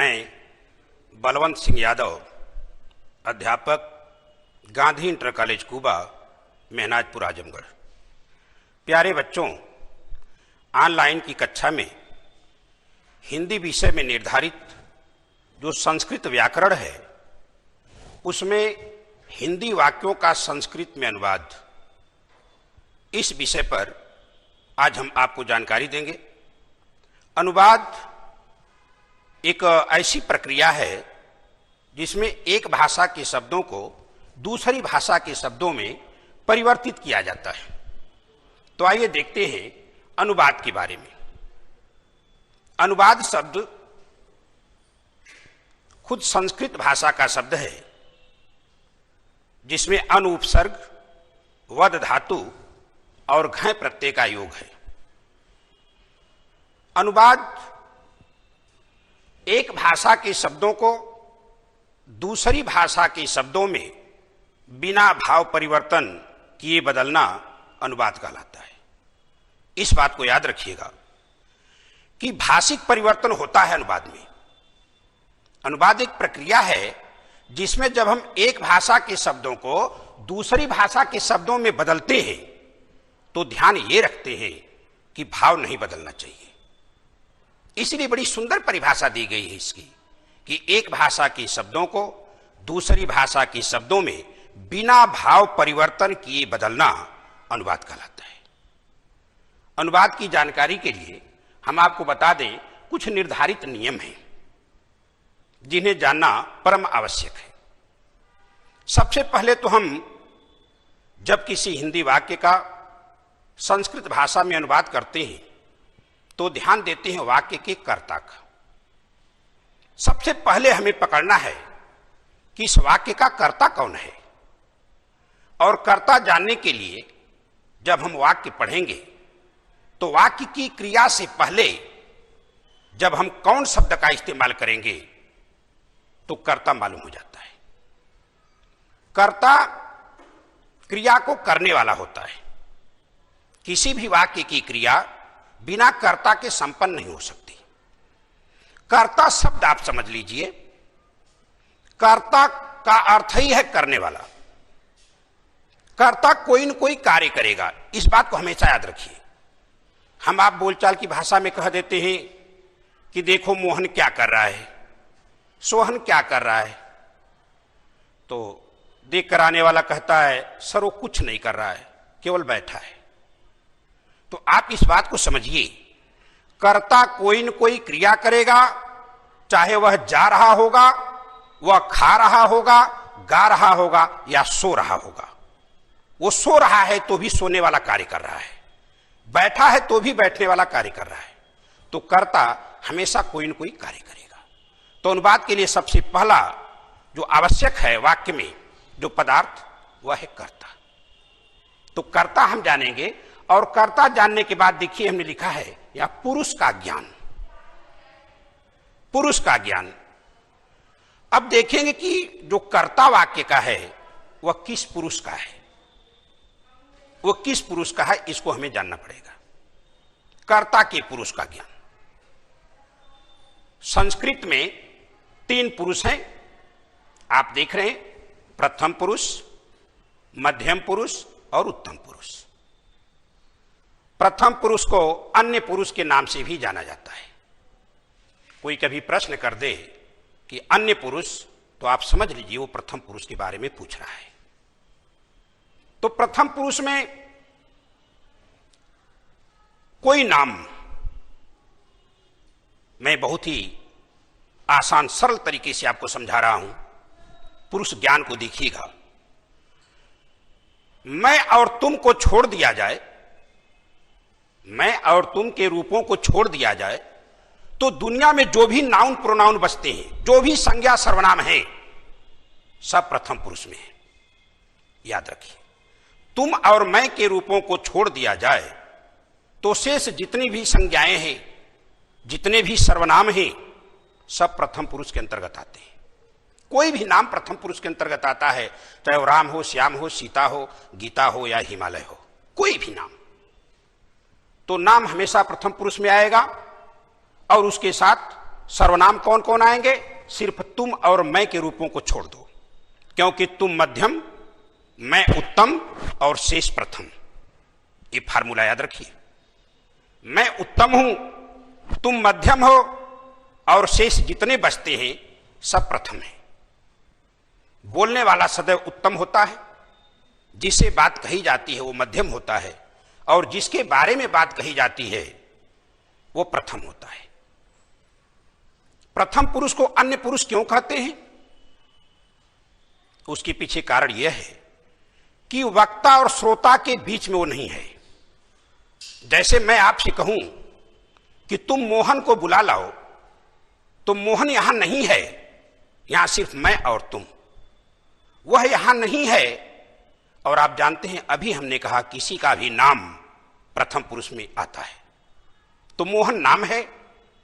मैं बलवंत सिंह यादव, अध्यापक, Gandhi inter college Quba, Mehnajpur, Azamgarh. प्यारे बच्चों, ऑनलाइन की कक्षा में हिंदी विषय में निर्धारित जो संस्कृत व्याकरण है, उसमें हिंदी वाक्यों का संस्कृत में अनुवाद, इस विषय पर आज हम आपको जानकारी देंगे। अनुवाद एक ऐसी प्रक्रिया है जिसमें एक भाषा के शब्दों को दूसरी भाषा के शब्दों में परिवर्तित किया जाता है। तो आइए देखते हैं अनुवाद के बारे में। अनुवाद शब्द खुद संस्कृत भाषा का शब्द है, जिसमें अनु उपसर्ग, वद धातु और घय प्रत्यय का योग है। अनुवाद एक भाषा के शब्दों को दूसरी भाषा के शब्दों में बिना भाव परिवर्तन किए बदलना अनुवाद कहलाता है। इस बात को याद रखिएगा कि भाषिक परिवर्तन होता है अनुवाद में। अनुवाद एक प्रक्रिया है जिसमें जब हम एक भाषा के शब्दों को दूसरी भाषा के शब्दों में बदलते हैं तो ध्यान ये रखते हैं कि भाव नहीं बदलना चाहिए। इसलिए बड़ी सुंदर परिभाषा दी गई है इसकी कि एक भाषा के शब्दों को दूसरी भाषा के शब्दों में बिना भाव परिवर्तन किए बदलना अनुवाद कहलाता है। अनुवाद की जानकारी के लिए हम आपको बता दें कुछ निर्धारित नियम हैं जिन्हें जानना परम आवश्यक है। सबसे पहले तो हम जब किसी हिंदी वाक्य का संस्कृत भाषा में अनुवाद करते हैं तो ध्यान देते हैं वाक्य के कर्ता का। सबसे पहले हमें पकड़ना है कि इस वाक्य का कर्ता कौन है, और कर्ता जानने के लिए जब हम वाक्य पढ़ेंगे तो वाक्य की क्रिया से पहले जब हम कौन शब्द का इस्तेमाल करेंगे तो कर्ता मालूम हो जाता है। कर्ता क्रिया को करने वाला होता है। किसी भी वाक्य की क्रिया बिना कर्ता के संपन्न नहीं हो सकती। कर्ता शब्द आप समझ लीजिए, कर्ता का अर्थ ही है करने वाला। कर्ता कोई न कोई कार्य करेगा, इस बात को हमेशा याद रखिए। हम आप बोलचाल की भाषा में कह देते हैं कि देखो मोहन क्या कर रहा है, सोहन क्या कर रहा है, तो देख कर आने वाला कहता है सर वो कुछ नहीं कर रहा है, केवल बैठा है। तो आप इस बात को समझिए, कर्ता कोई न कोई क्रिया करेगा, चाहे वह जा रहा होगा, वह खा रहा होगा, गा रहा होगा या सो रहा होगा। वो सो रहा है तो भी सोने वाला कार्य कर रहा है, बैठा है तो भी बैठने वाला कार्य कर रहा है। तो कर्ता हमेशा कोई न कोई कार्य करेगा। तो अनुवाद के लिए सबसे पहला जो आवश्यक है वाक्य में जो पदार्थ, वह है कर्ता। तो कर्ता हम जानेंगे, और कर्ता जानने के बाद देखिए हमने लिखा है या पुरुष का ज्ञान। पुरुष का ज्ञान। अब देखेंगे कि जो कर्ता वाक्य का है वह किस पुरुष का है, वह किस पुरुष का है, इसको हमें जानना पड़ेगा। कर्ता के पुरुष का ज्ञान। संस्कृत में 3 पुरुष हैं, आप देख रहे हैं, प्रथम पुरुष, मध्यम पुरुष और उत्तम पुरुष। प्रथम पुरुष को अन्य पुरुष के नाम से भी जाना जाता है। कोई कभी प्रश्न कर दे कि अन्य पुरुष, तो आप समझ लीजिए वो प्रथम पुरुष के बारे में पूछ रहा है। तो प्रथम पुरुष में कोई नाम, मैं बहुत ही आसान सरल तरीके से आपको समझा रहा हूं, पुरुष ज्ञान को देखिएगा। मैं और तुम को छोड़ दिया जाए, मैं और तुम के रूपों को छोड़ दिया जाए तो दुनिया में जो भी नाउन प्रोनाउन बचते हैं, जो भी संज्ञा सर्वनाम है, सब प्रथम पुरुष में है। याद रखिए, तुम और मैं के रूपों को छोड़ दिया जाए तो शेष जितनी भी संज्ञाएं हैं, जितने भी सर्वनाम हैं, सब प्रथम पुरुष के अंतर्गत आते हैं। कोई भी नाम प्रथम पुरुष के अंतर्गत आता है, चाहे वो राम हो, श्याम हो, सीता हो, गीता हो या हिमालय हो, कोई भी नाम। तो नाम हमेशा प्रथम पुरुष में आएगा और उसके साथ सर्वनाम कौन कौन आएंगे? सिर्फ तुम और मैं के रूपों को छोड़ दो, क्योंकि तुम मध्यम, मैं उत्तम और शेष प्रथम। ये फार्मूला याद रखिए। मैं उत्तम हूं, तुम मध्यम हो और शेष जितने बचते हैं सब प्रथम है। बोलने वाला सदैव उत्तम होता है, जिसे बात कही जाती है वो मध्यम होता है, और जिसके बारे में बात कही जाती है वो प्रथम होता है। प्रथम पुरुष को अन्य पुरुष क्यों कहते हैं? उसके पीछे कारण यह है कि वक्ता और श्रोता के बीच में वो नहीं है। जैसे मैं आपसे कहूं कि तुम मोहन को बुला लाओ, तो मोहन यहां नहीं है, यहां सिर्फ मैं और तुम। वह यहां नहीं है, और आप जानते हैं अभी हमने कहा किसी का भी नाम प्रथम पुरुष में आता है, तो मोहन नाम है,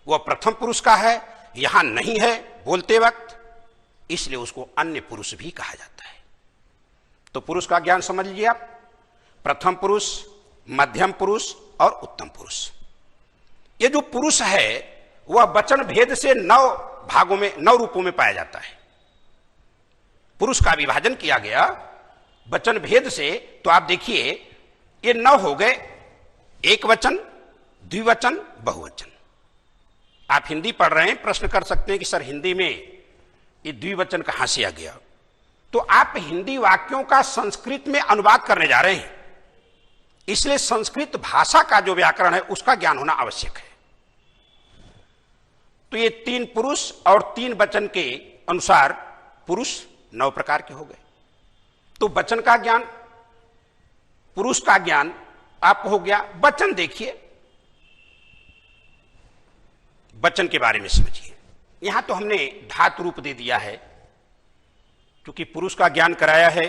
वह प्रथम पुरुष का है, यहां नहीं है बोलते वक्त, इसलिए उसको अन्य पुरुष भी कहा जाता है। तो पुरुष का ज्ञान समझ लीजिए आप, प्रथम पुरुष, मध्यम पुरुष और उत्तम पुरुष। ये जो पुरुष है वह वचन भेद से 9 भागों में, 9 रूपों में पाया जाता है। पुरुष का विभाजन किया गया वचन भेद से, तो आप देखिए ये 9 हो गए, एक वचन, द्विवचन, बहुवचन। आप हिंदी पढ़ रहे हैं, प्रश्न कर सकते हैं कि सर हिंदी में ये द्विवचन कहां से आ गया? तो आप हिंदी वाक्यों का संस्कृत में अनुवाद करने जा रहे हैं, इसलिए संस्कृत भाषा का जो व्याकरण है उसका ज्ञान होना आवश्यक है। तो ये 3 पुरुष और 3 वचन के अनुसार पुरुष 9 प्रकार के हो गए। तो वचन का ज्ञान, पुरुष का ज्ञान आपको हो गया। वचन देखिए, वचन के बारे में समझिए। यहां तो हमने धातु रूप दे दिया है, क्योंकि पुरुष का ज्ञान कराया है।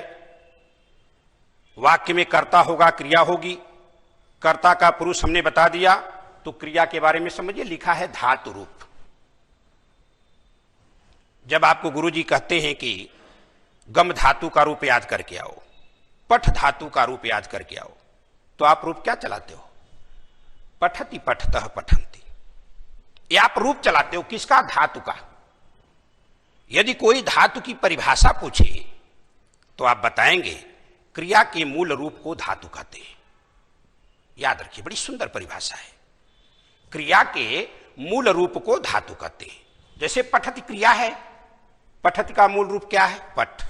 वाक्य में कर्ता होगा, क्रिया होगी, कर्ता का पुरुष हमने बता दिया, तो क्रिया के बारे में समझिए। लिखा है धातु रूप। जब आपको गुरुजी कहते हैं कि गम धातु का रूप याद करके आओ, पठ धातु का रूप याद करके आओ, तो आप रूप क्या चलाते हो? पठति पठतः पठन्ति। ये आप रूप चलाते हो किसका? धातु का। यदि कोई धातु की परिभाषा पूछे तो आप बताएंगे क्रिया के मूल रूप को धातु कहते हैं। याद रखिए, बड़ी सुंदर परिभाषा है। क्रिया के मूल रूप को धातु कहते हैं। जैसे पठति क्रिया है, पठति का मूल रूप क्या है? पठ।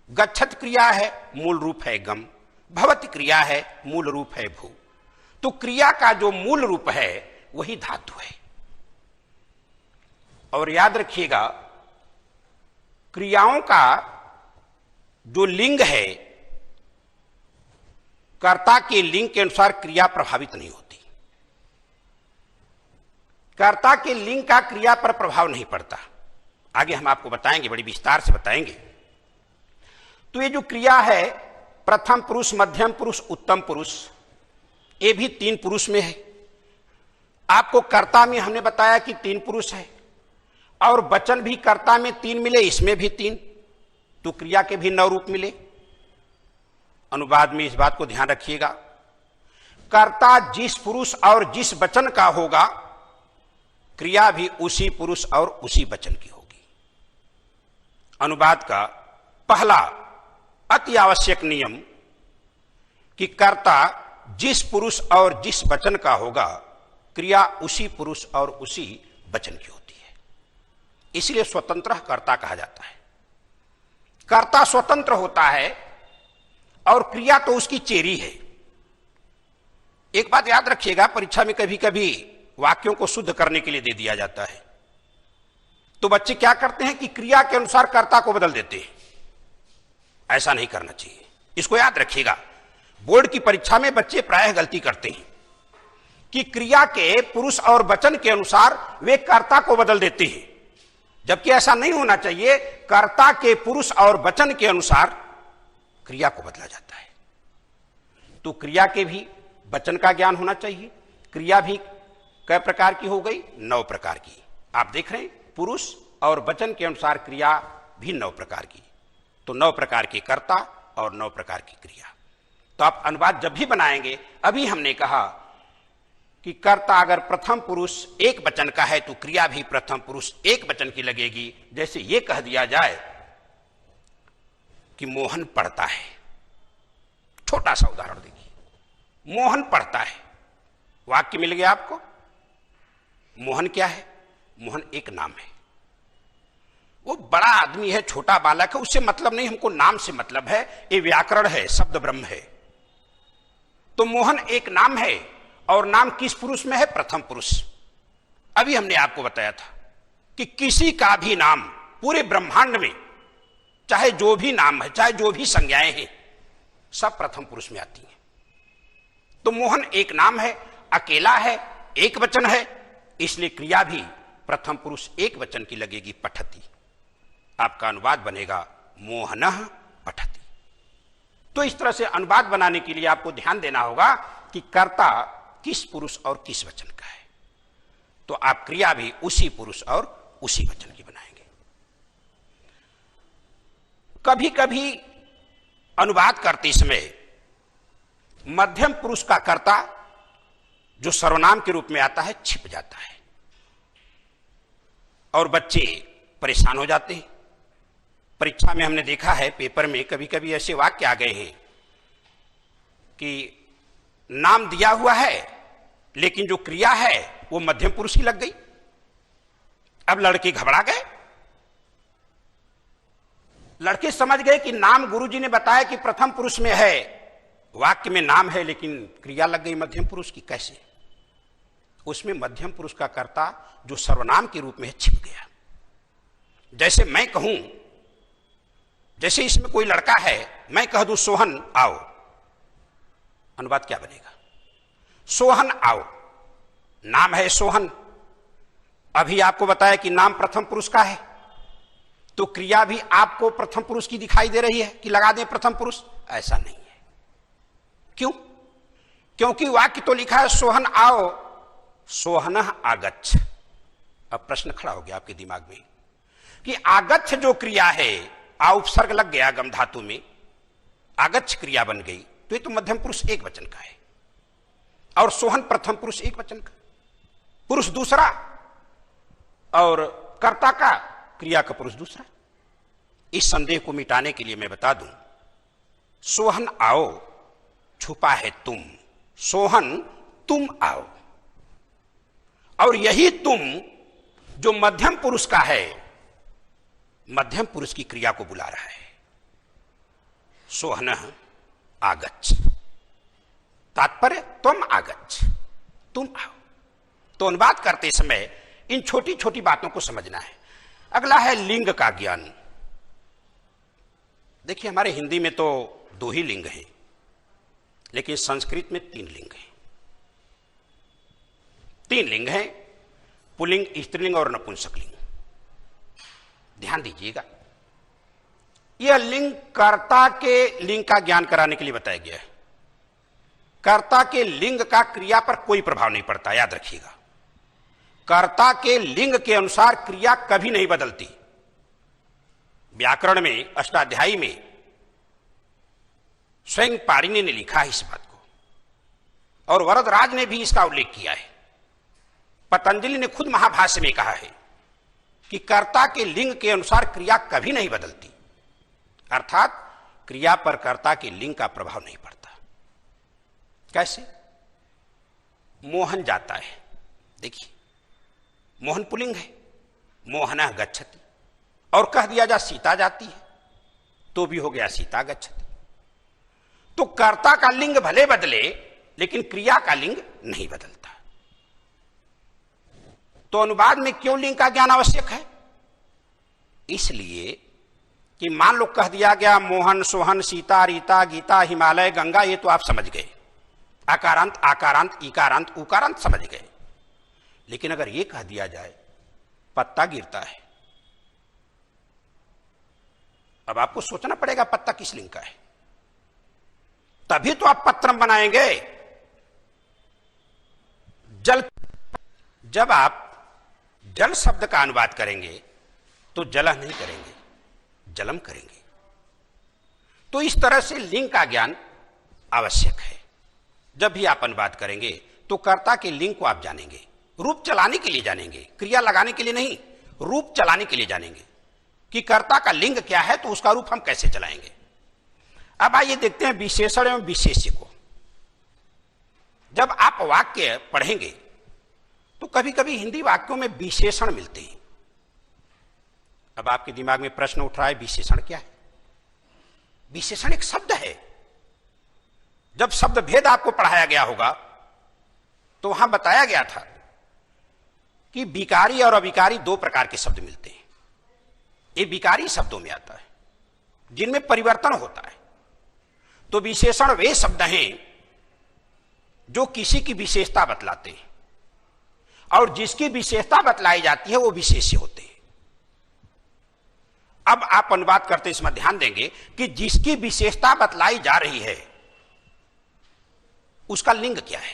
गच्छत क्रिया है, मूल रूप है गम। भवति क्रिया है, मूल रूप है भू। तो क्रिया का जो मूल रूप है वही धातु है। और याद रखिएगा, क्रियाओं का जो लिंग है, कर्ता के लिंग के अनुसार क्रिया प्रभावित नहीं होती। कर्ता के लिंग का क्रिया पर प्रभाव नहीं पड़ता। आगे हम आपको बताएंगे, बड़ी विस्तार से बताएंगे। तो ये जो क्रिया है, प्रथम पुरुष, मध्यम पुरुष, उत्तम पुरुष, ये भी 3 पुरुष में है। आपको कर्ता में हमने बताया कि 3 पुरुष है, और वचन भी कर्ता में 3 मिले, इसमें भी 3, तो क्रिया के भी 9 रूप मिले। अनुवाद में इस बात को ध्यान रखिएगा, कर्ता जिस पुरुष और जिस वचन का होगा, क्रिया भी उसी पुरुष और उसी वचन की होगी। अनुवाद का पहला अति आवश्यक नियम कि कर्ता जिस पुरुष और जिस वचन का होगा, क्रिया उसी पुरुष और उसी वचन की होती है। इसलिए स्वतंत्र कर्ता कहा जाता है। कर्ता स्वतंत्र होता है और क्रिया तो उसकी चेरी है। एक बात याद रखिएगा, परीक्षा में कभी कभी वाक्यों को शुद्ध करने के लिए दे दिया जाता है, तो बच्चे क्या करते हैं कि क्रिया के अनुसार कर्ता को बदल देते हैं। ऐसा नहीं करना चाहिए, इसको याद रखिएगा। बोर्ड की परीक्षा में बच्चे प्रायः गलती करते हैं कि क्रिया के पुरुष और वचन के अनुसार वे कर्ता को बदल देते हैं, जबकि ऐसा नहीं होना चाहिए। कर्ता के पुरुष और वचन के अनुसार क्रिया को बदला जाता है। तो क्रिया के भी वचन का ज्ञान होना चाहिए। क्रिया भी कई प्रकार की हो गई? 9 प्रकार की। आप देख रहे हैं, पुरुष और वचन के अनुसार क्रिया भी 9 प्रकार की। तो 9 प्रकार के कर्ता और 9 प्रकार की क्रिया। तो आप अनुवाद जब भी बनाएंगे, अभी हमने कहा कि कर्ता अगर प्रथम पुरुष एक वचन का है तो क्रिया भी प्रथम पुरुष एक वचन की लगेगी। जैसे ये कह दिया जाए कि मोहन पढ़ता है, छोटा सा उदाहरण देखिए, मोहन पढ़ता है, वाक्य मिल गया आपको। मोहन क्या है? मोहन एक नाम है। वो बड़ा आदमी है, छोटा बालक है, उससे मतलब नहीं, हमको नाम से मतलब है। ये व्याकरण है, शब्द ब्रह्म है। तो मोहन एक नाम है और नाम किस पुरुष में है? प्रथम पुरुष। अभी हमने आपको बताया था कि किसी का भी नाम पूरे ब्रह्मांड में, चाहे जो भी नाम है, चाहे जो भी संज्ञाएं हैं, सब प्रथम पुरुष में आती हैं। तो मोहन एक नाम है, अकेला है, एक वचन है, इसलिए क्रिया भी प्रथम पुरुष एक वचन की लगेगी, पठति। आपका अनुवाद बनेगा मोहनः पठति। तो इस तरह से अनुवाद बनाने के लिए आपको ध्यान देना होगा कि कर्ता किस पुरुष और किस वचन का है, तो आप क्रिया भी उसी पुरुष और उसी वचन की बनाएंगे। कभी कभी अनुवाद करते समय मध्यम पुरुष का कर्ता जो सर्वनाम के रूप में आता है छिप जाता है और बच्चे परेशान हो जाते हैं। परीक्षा में हमने देखा है, पेपर में कभी कभी ऐसे वाक्य आ गए हैं कि नाम दिया हुआ है लेकिन जो क्रिया है वो मध्यम पुरुष की लग गई। अब लड़के घबरा गए, लड़के समझ गए कि नाम गुरुजी ने बताया कि प्रथम पुरुष में है, वाक्य में नाम है लेकिन क्रिया लग गई मध्यम पुरुष की। कैसे? उसमें मध्यम पुरुष का कर्ता जो सर्वनाम के रूप में है छिप गया। जैसे मैं कहूं, जैसे इसमें कोई लड़का है, मैं कह दूं सोहन आओ, अनुवाद क्या बनेगा? सोहन आओ, नाम है सोहन। अभी आपको बताया कि नाम प्रथम पुरुष का है, तो क्रिया भी आपको प्रथम पुरुष की दिखाई दे रही है कि लगा दें प्रथम पुरुष। ऐसा नहीं है। क्यों? क्योंकि वाक्य तो लिखा है सोहन आओ, सोहनः आगच्छ। अब प्रश्न खड़ा हो गया आपके दिमाग में कि आगच्छ जो क्रिया है, आ उपसर्ग लग गया गम धातु में, आगच्छ क्रिया बन गई, तो ये तो मध्यम पुरुष एक वचन का है और सोहन प्रथम पुरुष एक वचन का, पुरुष दूसरा और कर्ता का, क्रिया का पुरुष दूसरा। इस संदेह को मिटाने के लिए मैं बता दूं, सोहन आओ छुपा है तुम, सोहन तुम आओ। और यही तुम जो मध्यम पुरुष का है, मध्यम पुरुष की क्रिया को बुला रहा है, सोहनः आगच्छ। तात्पर्य तुम आगच्छ, तुम आओ। तो अनुवाद करते समय इन छोटी छोटी बातों को समझना है। अगला है लिंग का ज्ञान। देखिए, हमारे हिंदी में तो 2 ही लिंग हैं, लेकिन संस्कृत में 3 लिंग हैं। 3 लिंग हैं, पुल्लिंग, स्त्रीलिंग और नपुंसकलिंग। ध्यान दीजिएगा, यह लिंग कर्ता के लिंग का ज्ञान कराने के लिए बताया गया है। कर्ता के लिंग का क्रिया पर कोई प्रभाव नहीं पड़ता, याद रखिएगा। कर्ता के लिंग के अनुसार क्रिया कभी नहीं बदलती। व्याकरण में अष्टाध्यायी में स्वयं पाणिनि ने लिखा है इस बात को, और वरदराज ने भी इसका उल्लेख किया है। पतंजलि ने खुद महाभाष्य में कहा है कि कर्ता के लिंग के अनुसार क्रिया कभी नहीं बदलती, अर्थात क्रिया पर कर्ता के लिंग का प्रभाव नहीं पड़ता। कैसे? मोहन जाता है, देखिए मोहन पुल्लिंग है, मोहनः गच्छति, और कह दिया जा सीता जाती है तो भी हो गया सीता गच्छति। तो कर्ता का लिंग भले बदले लेकिन क्रिया का लिंग नहीं बदलता। तो अनुवाद में क्यों लिंग का ज्ञान आवश्यक है? इसलिए कि मान लो कह दिया गया मोहन, सोहन, सीता, रीता, गीता, हिमालय, गंगा, ये तो आप समझ गए, आकारांत, आकारांत, इकारांत, उकारांत समझ गए। लेकिन अगर ये कह दिया जाए पत्ता गिरता है, अब आपको सोचना पड़ेगा पत्ता किस लिंग का है, तभी तो आप पत्रम बनाएंगे। जल, जब आप जल शब्द का अनुवाद करेंगे तो जलह नहीं करेंगे, जलम करेंगे। तो इस तरह से लिंग का ज्ञान आवश्यक है। जब भी आप अनुवाद करेंगे तो कर्ता के लिंग को आप जानेंगे, रूप चलाने के लिए जानेंगे, क्रिया लगाने के लिए नहीं, रूप चलाने के लिए जानेंगे कि कर्ता का लिंग क्या है, तो उसका रूप हम कैसे चलाएंगे। अब आइए देखते हैं विशेषण एवं विशेष्य को। जब आप वाक्य पढ़ेंगे तो कभी कभी हिंदी वाक्यों में विशेषण मिलते हैं। अब आपके दिमाग में प्रश्न उठ रहा है, विशेषण क्या है? विशेषण एक शब्द है। जब शब्द भेद आपको पढ़ाया गया होगा तो वहां बताया गया था कि विकारी और अविकारी दो प्रकार के शब्द मिलते हैं। ये विकारी शब्दों में आता है जिनमें परिवर्तन होता है। तो विशेषण वे शब्द हैं जो किसी की विशेषता बतलाते हैं, और जिसकी विशेषता बतलाई जाती है वो विशेष्य होते हैं। अब आप अनुवाद करते इसमें ध्यान देंगे कि जिसकी विशेषता बतलाई जा रही है उसका लिंग क्या है,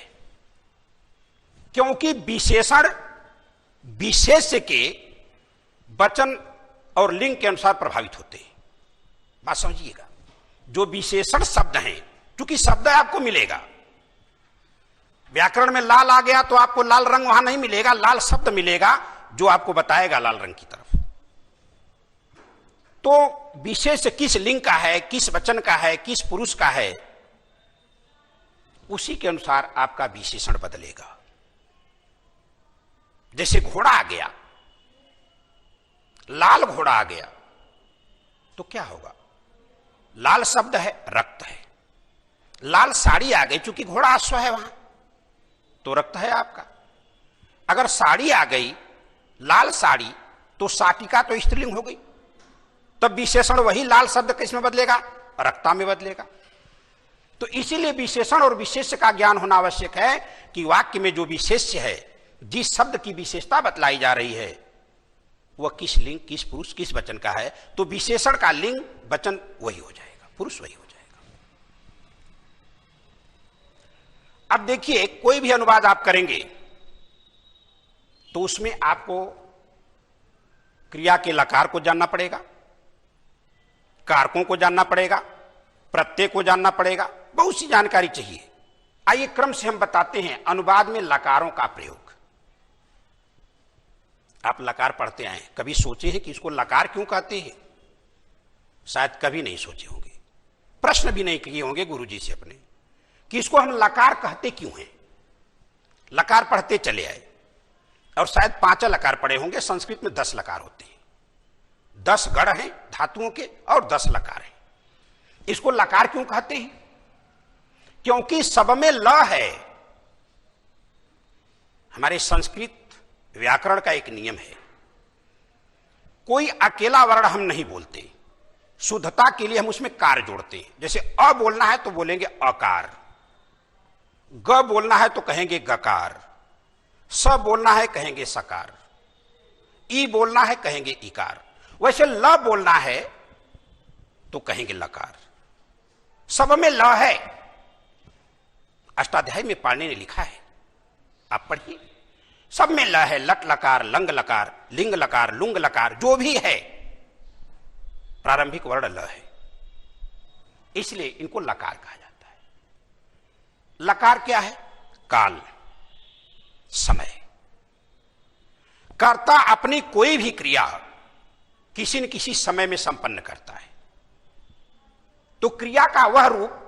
क्योंकि विशेषण विशेष्य के वचन और लिंग के अनुसार प्रभावित होते हैं। बात समझिएगा, जो विशेषण शब्द हैं, क्योंकि शब्द आपको मिलेगा, व्याकरण में लाल आ गया तो आपको लाल रंग वहां नहीं मिलेगा, लाल शब्द मिलेगा जो आपको बताएगा लाल रंग की तरफ। तो विशेष किस लिंग का है, किस वचन का है, किस पुरुष का है, उसी के अनुसार आपका विशेषण बदलेगा। जैसे घोड़ा आ गया, लाल घोड़ा आ गया, तो क्या होगा? लाल शब्द है, रक्त है। लाल साड़ी आ गई, चूंकि घोड़ा अश्व है वहां, तो रक्त है आपका। अगर साड़ी आ गई, लाल साड़ी, तो साटिका तो स्त्रीलिंग हो गई, तब विशेषण वही लाल शब्द किस में बदलेगा? रक्ता में बदलेगा। तो इसीलिए विशेषण और विशेष्य का ज्ञान होना आवश्यक है कि वाक्य में जो विशेष्य है, जिस शब्द की विशेषता बतलाई जा रही है, वह किस लिंग, किस पुरुष, किस वचन का है। तो विशेषण का लिंग वचन वही हो जाएगा, पुरुष वही हो जाएगा। अब देखिए, कोई भी अनुवाद आप करेंगे तो उसमें आपको क्रिया के लकार को जानना पड़ेगा, कारकों को जानना पड़ेगा, प्रत्यय को जानना पड़ेगा, बहुत सी जानकारी चाहिए। आइए क्रम से हम बताते हैं अनुवाद में लकारों का प्रयोग। आप लकार पढ़ते आए, कभी सोचे हैं कि इसको लकार क्यों कहते हैं? शायद कभी नहीं सोचे होंगे, प्रश्न भी नहीं किए होंगे गुरुजी से अपने कि इसको हम लकार कहते क्यों हैं। लकार पढ़ते चले आए और शायद 5 लकार पढ़े होंगे। संस्कृत में 10 लकार होते हैं, 10 गढ़ हैं धातुओं के और 10 लकार हैं। इसको लकार क्यों कहते हैं? क्योंकि सब में ल है। हमारे संस्कृत व्याकरण का एक नियम है, कोई अकेला वर्ण हम नहीं बोलते, शुद्धता के लिए हम उसमें कार जोड़ते हैं। जैसे अ बोलना है तो बोलेंगे अकार, ग बोलना है तो कहेंगे गकार, स बोलना है कहेंगे सकार, ई बोलना है कहेंगे इकार। वैसे ल बोलना है तो कहेंगे लकार। सब में ल है। अष्टाध्यायी में पाणिनि ने लिखा है, आप पढ़िए। सब में ल है, लट लकार, लंग लकार, लिंग लकार, लुंग लकार, जो भी है प्रारंभिक वर्ण ल है, इसलिए इनको लकार कहा जाता है। लकार क्या है? काल, समय। कर्ता अपनी कोई भी क्रिया किसी न किसी समय में संपन्न करता है। तो क्रिया का वह रूप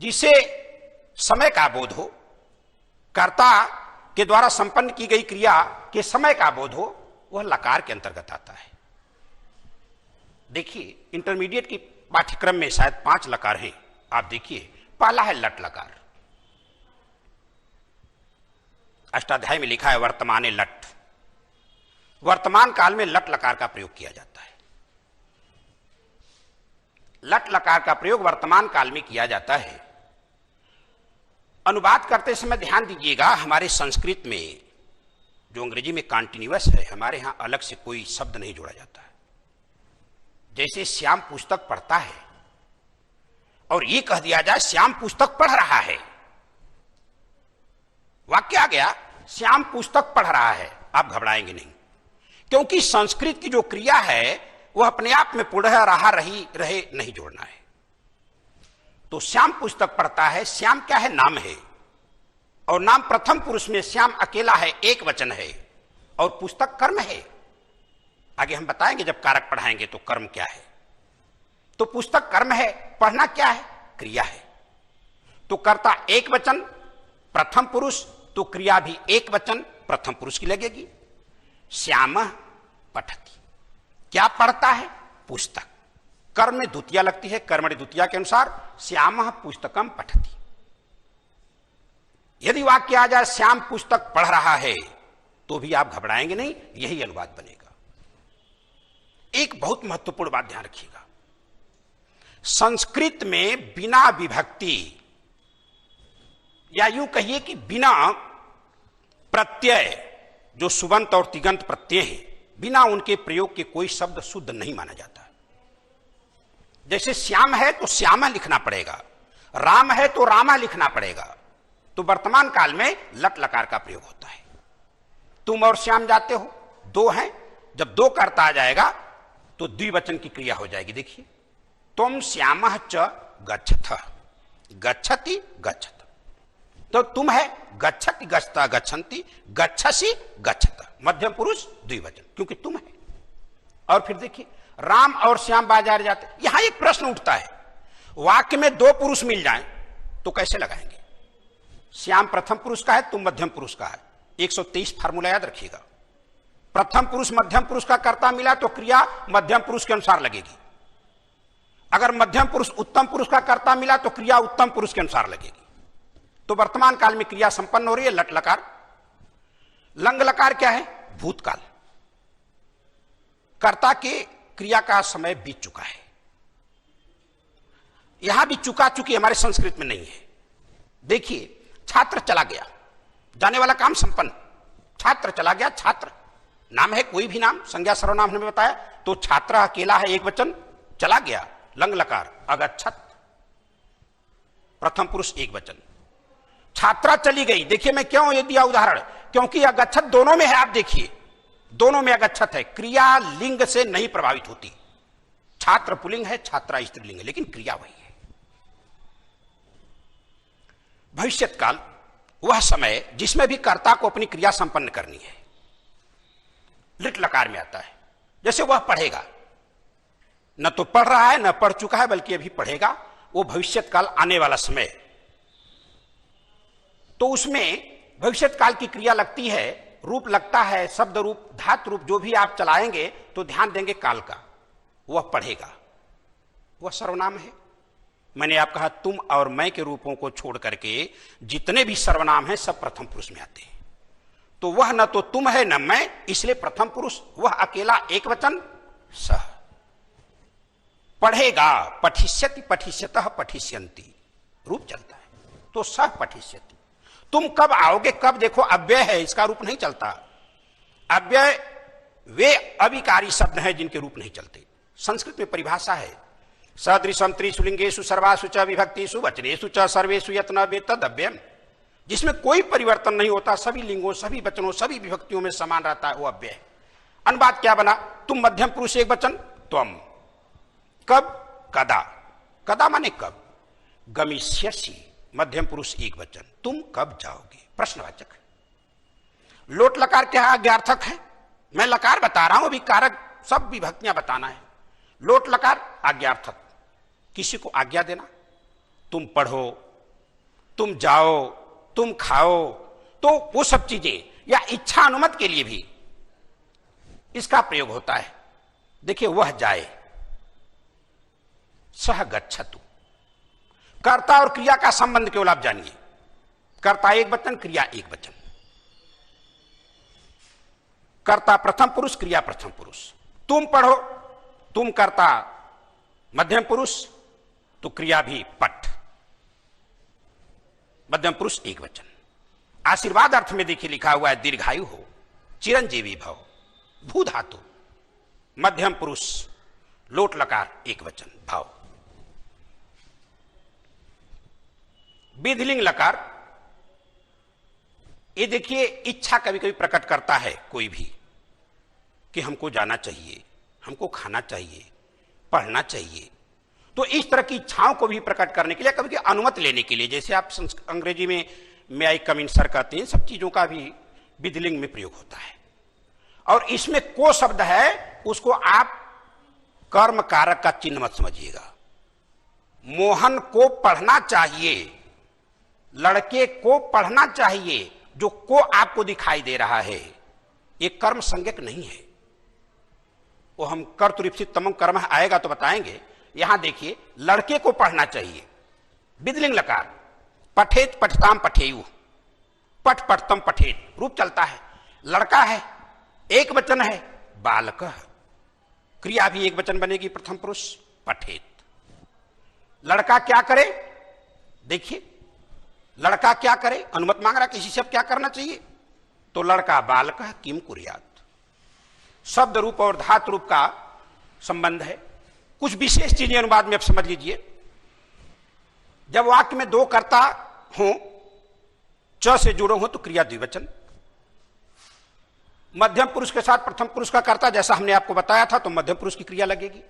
जिसे समय का बोध हो, कर्ता के द्वारा संपन्न की गई क्रिया के समय का बोध हो, वह लकार के अंतर्गत आता है। देखिए, इंटरमीडिएट की पाठ्यक्रम में शायद 5 लकार हैं। आप देखिए, पहला है लट लकार। अष्टाध्यायी में लिखा है वर्तमाने लट। वर्तमान काल में लट लकार का प्रयोग किया जाता है। लट लकार का प्रयोग वर्तमान काल में किया जाता है। अनुवाद करते समय ध्यान दीजिएगा, हमारे संस्कृत में जो अंग्रेजी में कॉन्टिन्यूअस है, हमारे यहां अलग से कोई शब्द नहीं जोड़ा जाता है। जैसे श्याम पुस्तक पढ़ता है और ये कह दिया जाए श्याम पुस्तक पढ़ रहा है, वाक्य आ गया श्याम पुस्तक पढ़ रहा है, आप घबराएंगे नहीं, क्योंकि संस्कृत की जो क्रिया है वह अपने आप में पूर्ण रहा रहे नहीं जोड़ना है। तो श्याम पुस्तक पढ़ता है, श्याम क्या है? नाम है। और नाम प्रथम पुरुष में श्याम अकेला है, एक वचन है, और पुस्तक कर्म है। आगे हम बताएंगे जब कारक पढ़ाएंगे तो कर्म क्या है। तो पुस्तक कर्म है, पढ़ना क्या है, क्रिया है। तो कर्ता एक वचन प्रथम पुरुष, तो क्रिया भी एक वचन प्रथम पुरुष की लगेगी। श्याम पठति, क्या पढ़ता है, पुस्तक। कर्म में द्वितीया लगती है, कर्मणि द्वितीया के अनुसार श्याम पुस्तकम पठति। यदि वाक्य आ जाए श्याम पुस्तक पढ़ रहा है तो भी आप घबराएंगे नहीं, यही अनुवाद बनेगा। एक बहुत महत्वपूर्ण बात ध्यान रखिएगा, संस्कृत में बिना विभक्ति या यूं कहिए कि बिना प्रत्यय, जो सुबंत और तिगंत प्रत्यय हैं, बिना उनके प्रयोग के कोई शब्द शुद्ध नहीं माना जाता। जैसे श्याम है तो श्यामा लिखना पड़ेगा, राम है तो रामा लिखना पड़ेगा। तो वर्तमान काल में लट लकार का प्रयोग होता है। तुम और श्याम जाते हो, दो हैं, जब दो कर्ता आ जाएगा तो द्विवचन की क्रिया हो जाएगी। देखिए, तुम श्यामः च गच्छथ, गच्छति गच्छत, तो तुम है गच्छति गच्छता गच्छन्ति, गच्छसि गच्छत, मध्यम पुरुष द्विवचन, क्योंकि तुम है। और फिर देखिए, राम और श्याम बाजार जाते। यहां एक प्रश्न उठता है, वाक्य में दो पुरुष मिल जाएं तो कैसे लगाएंगे। श्याम प्रथम पुरुष का है, तुम मध्यम पुरुष का है। 123 फार्मूला याद रखिएगा। प्रथम पुरुष मध्यम पुरुष का कर्ता मिला तो क्रिया मध्यम पुरुष के अनुसार लगेगी। अगर मध्यम पुरुष उत्तम पुरुष का कर्ता मिला तो क्रिया उत्तम पुरुष के अनुसार लगेगी। तो वर्तमान काल में क्रिया संपन्न हो रही है लट लकार। लंग लकार क्या है, भूतकाल, कर्ता के क्रिया का समय बीत चुका है। यहां भी चुका चुकी हमारे संस्कृत में नहीं है। देखिए, छात्र चला गया, जाने वाला काम संपन्न, छात्र चला गया, छात्र नाम है, कोई भी नाम, संज्ञा सर्वनाम हमने बताया। तो छात्र अकेला है, एक वचन, चला गया, लंग लकार, अगच्छत, प्रथम पुरुष एक वचन। छात्रा चली गई, देखिए मैं क्यों ये दिया उदाहरण, क्योंकि अगच्छत दोनों में है। आप देखिए, दोनों में अगच्छत है, क्रिया लिंग से नहीं प्रभावित होती। छात्र पुल्लिंग है, छात्रा स्त्रीलिंग है, लेकिन क्रिया वही है। भविष्यत काल वह समय जिसमें भी कर्ता को अपनी क्रिया संपन्न करनी है, लिट लकार में आता है। जैसे वह पढ़ेगा, न तो पढ़ रहा है न पढ़ चुका है, बल्कि अभी पढ़ेगा, वो भविष्यत काल आने वाला समय। तो उसमें भविष्यत काल की क्रिया लगती है, रूप लगता है, शब्द रूप, धातु रूप, जो भी आप चलाएंगे तो ध्यान देंगे काल का। वह पढ़ेगा, वह सर्वनाम है। मैंने आप कहा तुम और मैं के रूपों को छोड़ करके जितने भी सर्वनाम हैं सब प्रथम पुरुष में आते हैं। तो वह न तो तुम है न मैं, इसलिए प्रथम पुरुष, वह अकेला एक वचन, सह। पढ़ेगा, पठिष्यति पठिष्यतः पठिष्यन्ति, रूप चलता है, तो सह पठिष्यति। तुम कब आओगे, कब, देखो अव्यय है, इसका रूप नहीं चलता। अव्यय वे अविकारी शब्द हैं जिनके रूप नहीं चलते। संस्कृत में परिभाषा है, सदृशम त्रिशुलिंगेषु सर्वासु च विभक्तिषु वचनेषु च सर्वेषु यत्न वेतद अव्ययम्, जिसमें कोई परिवर्तन नहीं होता, सभी लिंगों, सभी वचनों, सभी विभक्तियों में समान रहता है, वो अव्यय है। अनुवाद क्या बना, तुम मध्यम पुरुष एक वचन, त्वम, कब, कदा, कदा माने कब, गमिष्यसि, मध्यम पुरुष एक वचन, तुम कब जाओगे, प्रश्नवाचक है। लोट लकार क्या आज्ञार्थक है, मैं लकार बता रहा हूं, अभी कारक सब विभक्तियां बताना है। लोट लकार आज्ञार्थक, किसी को आज्ञा देना, तुम पढ़ो, तुम जाओ, तुम खाओ, तो वो सब चीजें, या इच्छा अनुमत के लिए भी इसका प्रयोग होता है। देखिए, वह जाए, सह गच्छतु, कर्ता और क्रिया का संबंध केवल आप जानिए, कर्ता एक वचन, क्रिया एक वचन, कर्ता प्रथम पुरुष, क्रिया प्रथम पुरुष। तुम पढ़ो, तुम कर्ता मध्यम पुरुष, तो क्रिया भी पठ, मध्यम पुरुष एक वचन। आशीर्वाद अर्थ में देखिए लिखा हुआ है, दीर्घायु हो, चिरंजीवी भव, भू धातु, मध्यम पुरुष, लोट लकार एक वचन, भाव। विधिलिंग लकार, ये देखिए इच्छा कभी कभी प्रकट करता है कोई भी, कि हमको जाना चाहिए, हमको खाना चाहिए, पढ़ना चाहिए, तो इस तरह की इच्छाओं को भी प्रकट करने के लिए, कभी कभी अनुमति लेने के लिए, जैसे आप अंग्रेजी में मे आई कम इन सर कहते हैं, सब चीजों का भी विधिलिंग में प्रयोग होता है। और इसमें को शब्द है, उसको आप कर्म कारक का चिन्ह मत समझिएगा। मोहन को पढ़ना चाहिए, लड़के को पढ़ना चाहिए, जो को आपको दिखाई दे रहा है ये कर्म संज्ञक नहीं है। वो हम कर्तृप्सित तमम कर्म आएगा तो बताएंगे। यहां देखिए, लड़के को पढ़ना चाहिए, विधिलिंग लकार, पठेत पठताम पठेयु, पठ पठतम पठेत, रूप चलता है, लड़का है, एक वचन है, बालक, क्रिया भी एक वचन बनेगी, प्रथम पुरुष पठेत। लड़का क्या करे, देखिए लड़का क्या करे, अनुमति मांग रहा किसी से, अब क्या करना चाहिए, तो लड़का बालक किम कुर्यात, शब्द रूप और धातु रूप का संबंध है। कुछ विशेष चीजें अनुवाद में आप समझ लीजिए। जब वाक्य में दो कर्ता हो, च से जुड़े हो, तो क्रिया द्विवचन। मध्यम पुरुष के साथ प्रथम पुरुष का कर्ता, जैसा हमने आपको बताया था, तो मध्यम पुरुष की क्रिया लगेगी।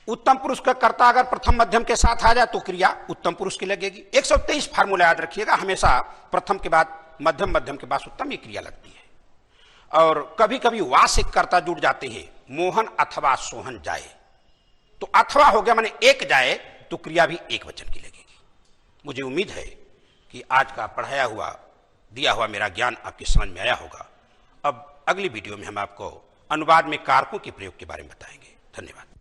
उत्तम पुरुष का कर्ता अगर प्रथम मध्यम के साथ आ जाए तो क्रिया उत्तम पुरुष की लगेगी। 123 फार्मूला याद रखिएगा, हमेशा प्रथम के बाद मध्यम, मध्यम के बाद उत्तम, ये क्रिया लगती है। और कभी कभी वा से कर्ता जुड़ जाते हैं, मोहन अथवा सोहन जाए, तो अथवा हो गया, माने एक जाए, तो क्रिया भी एक वचन की लगेगी। मुझे उम्मीद है कि आज का पढ़ाया हुआ, दिया हुआ मेरा ज्ञान आपकी समझ में आया होगा। अब अगली वीडियो में हम आपको अनुवाद में कारकों के प्रयोग के बारे में बताएंगे। धन्यवाद।